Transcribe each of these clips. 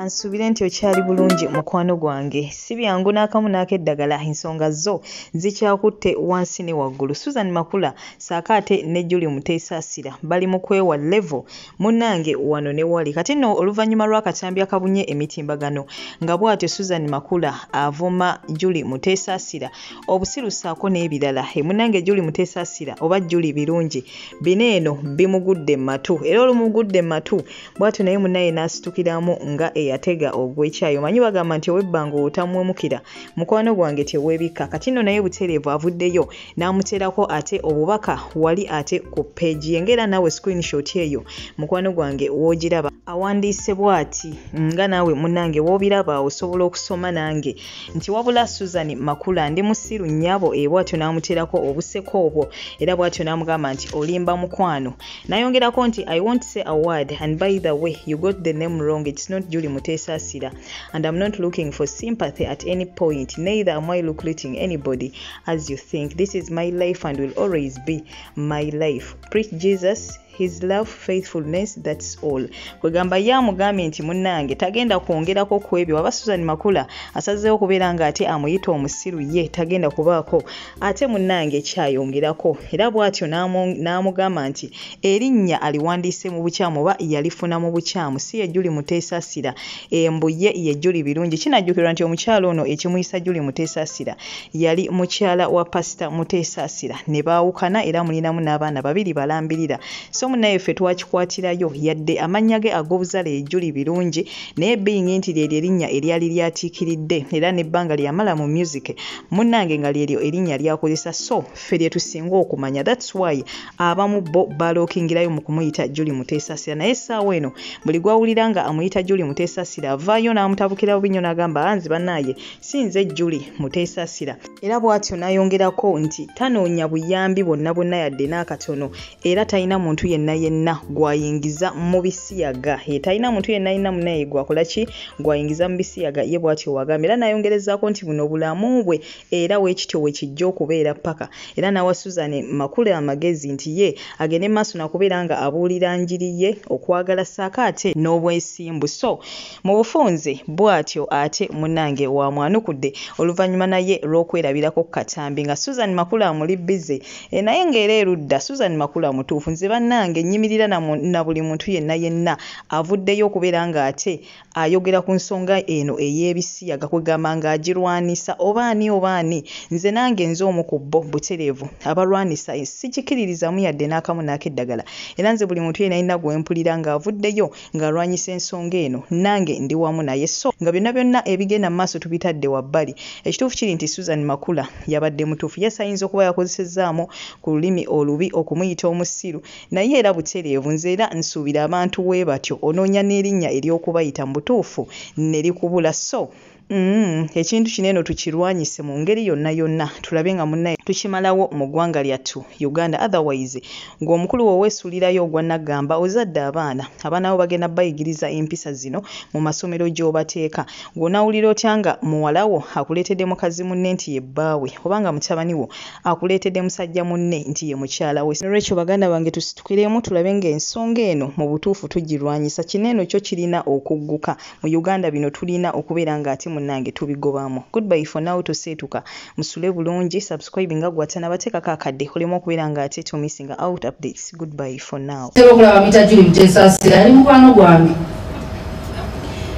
Kansubire nti okyali bulungi mukwano gwange si byangu n'akamu n'akeddagala ensonga zo zikyakutte wansi ne waggulu. Susan Makula saakaate ne Julie Mutesasira bali mu kwewa level munnange wano ne wali kati nno oluvannyuma lw'akatambi akabunye emitimbagano nga bw'atyo Susan Makula avuma Julie Mutesasira obusirusaako n'ebirala munnange Julie Mutesasira oba Julie birungi bino eno bimugudde matu era olumugudde matu bw'atyo naye munnaye n'asitukiramu nga eyatega ogw'ekyayo manyi bagamba nti owebbanga otamwemukira mukwano gwange teweebika kati nno naye butereevu avuddeyo n'amuteerako ate obubaka wali ate ku peegi engera naawe screenshot eyo mukwano gwange woogiraba awandiise bw'ati nga naawe munnange woobiraba osobola okusoma nange nti wabula Susan Makula ndi musiru nnyabo bw'atyo n'amuteerako obuseko obwo era bw'atyo n'amugamba nti olimba mukwano n'ayongerako nti I won't say a word and by the way you got the name wrong. It's not Julie Mutesasira and I'm not looking for sympathy at any point, neither am I recruiting anybody as you think. This is my life and will always be my life. Preach Jesus, his love, faithfulness, that's all. Kwegamba yamugambye nti munnange tagenda kwongerako ku ebyo waba Susan Makula asazeewo kubeera nga ate amuyita omusiru ye tagenda kubaako ate munnange kyayongerako era bw'atyo n'amugamba nti erinnya aliwandiise mu bukyamu oba yalifuna mu bukyamu si ye Julie Mutesasira embu ye Julie birungi. Kinajjukirwa nti omukyalo ono ekimuyisa Julie Mutesasira yali mukyala wa Pastor Mutesasira ne baawukana era mulinamu n'abaana babiri balambirira. So munaye ffe twakikwatirayo yadde amannya ge ag'obuzale Julie birungi naye being nti lyeryo erinnya eryali lyatiikiridde era n'ebbanga lyamala mu music munnange nga lyeryo erinnya lyakozesa so ffe lye tusinga okumanya. That's why abamu bo balookingirayo mu kumuyita Julie Mutesasira naye essaawa eno buli gwawulira nga amuyita Julie Mutesasira avaayo n'amutabukira bubinyo n'agamba anzi bannaaye sinze Julie Mutesasira era bw'atyo n'ayongerako nti tanoonya buyambi bwonna bwonna yadde n'akatono era talina muntu yenna gwayingiza mu bisiyaga talina muntu yenna munaye gwakola ki gwayingiza mu bisiyaga ye bw'atyo wagambye era n'ayongerezaako nti buno bulamu bwe era weekityo wekijja okubeera paka era n'awa Susan Makula amagezi nti ye agende maaso nakubeera nga abuulira njiri ye okwagala saakaate n'obwesimbu. So mu bufunze bw'atyo ate munnange wamwanukudde oluvannyuma naye lw'okwerabirako ku katambi nga Susan Makula amuli bize naye ng'era erudda Susan Makula mutuufu nze bannange nnyimirira na buli muntu yenna avuddeyo okubeera nga ate ayogera ku nsonga eno ey'ebisiyaga kwegamba nga agirwanisa obaani nze nange nze omu ku bo butereevu abalwanisa sikikiririzamu yadde n'akamu n'akeddagala era nze buli muntu yenna gwempulira nga avuddeyo ng'alwanyisa ensonga eno nange ndi wamu naye so nga byonna ebigenda mu maaso tubitadde wabbali ekituufu kiri nti Susan Makula yabadde mutuufu yasayinza okuba yakozesezzaamu ku lulimi olubi okumuyita omusiru naye era butereevu nze era nsuubira abantu we batyo onoonya n'erinnya ery'okubayita mu butuufu ne likubula. So ekintu kino eno tukirwanyise mu ngeri yonna tulabe nga munnaye tukimalawo mu ggwanga lyattu Uganda. Otherwise ng'omukulu wo weesuulirayo ogwa naggamba ozadde abaana bo bagenda bayigiriza empisa zino mu masomero gy'obateeka ng'onaawulira otya nga muwala wo akuleetedde mukazi munne nti ye bbaawe obanga mutabani wo akuleetedde musajja munne nti ye mukyala we. Olwekyo baganda bange tusitukiremu tulabe ng'ensonga eno mu butuufu tugirwanyisa. Kino eno kyo kirina okugguka mu Uganda bino tulina okubeera nga ate munnange tubigobamu. Goodbye for now toseetuka musule bulungi subscribe nga gwatana bateekako akadde olemu okubeera nga ate to missing out updates. Goodbye for now. Okulaba mita Julie Mutesasira ali mukwano gwange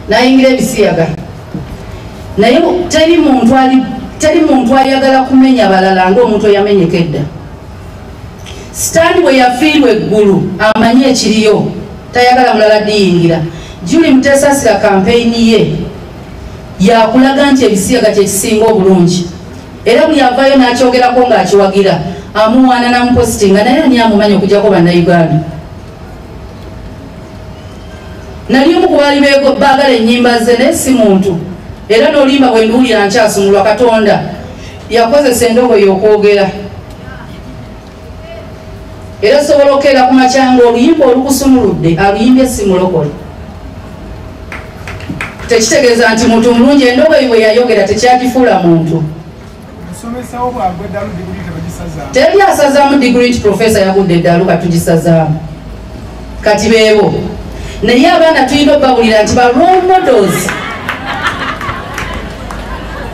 nayingira ebisiyaga naye teri muntu ayagala kumenya balala ng'omuntu eyamenyeka edda. Sitaani bwe yafiirwa eggulu amanye ekiriyo tayagala mulala diyingira. Julie Mutesasira kampeyini ye yakulaga nti ebisiyaga kyekisinga obulungi era buli avaayo n'akyogerako ng'akiwagira amuwaana namupositinga naye ani amumanya okugyako bannayuganda. Nali omu ku baali baagala ennyimba ze naye si muntu era n'olimba bwe nduwulira nkyasumulwa Katonda yakozesa endogoyi okwogera era sobola okukeera ku makyanga oluyimba olukusumuludde aluyimbye si mulokole. Tekitegeeza nti muntu mulungi endogoyi bwe yayogera tekyagifuula muntu. Teri asazaamu degree nti professor yagudde eddalu katugisazaamu kati beebo naye abaana tulina okubabulira nti ba role models.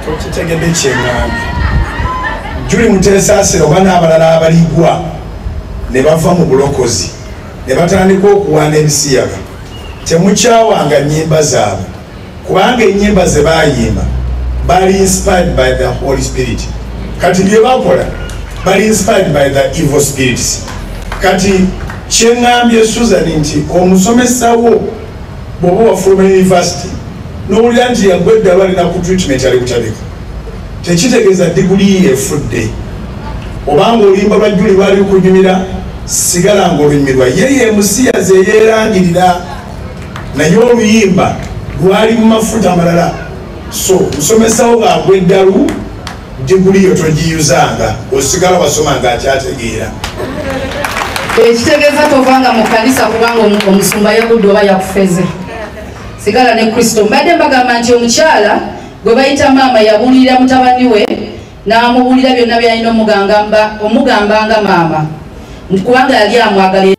Tokitegedde kyeŋŋambye. Juli Mutesasira oba n'abalala abaligwa ne bava mu bulokozi ne batandika okuwaana ebisiyaga. Temukyawanga nnyimba zaabwe kubanga ennyimba ze baayimba bali inspired by the Holy Spirit. Kati bye bakola bali inspired by the evil spirits. Kati kyeŋŋambye Susan nti omusomesa wo bw'oba wafuluma university n'owulira nti yaggwa eddala alina ku treatment ali kutabika, tekitegeeza diguli efudde. Obanga oluyimba lwa Juli lwali lukunyumira, sigala ng'olunyumirwa ye musiyaze yeerangirira, naye oluyimba lwali mu mafuta amalala. So musomesa wo bw'agwa eddalu, diguli yo togiyuzanga, osigala wasoma ng'akyategeera. Ekitegeeza tovanga mu kanisa kubanga omusumba yagudde oba yakufeze. Sigala ne Kristo. Mbadde mbagamba nti omukyala gwe bayita maama yabuulirira mutabani we n'amubuulira byonna by'alina omugambanga maama kubanga yali amwagala.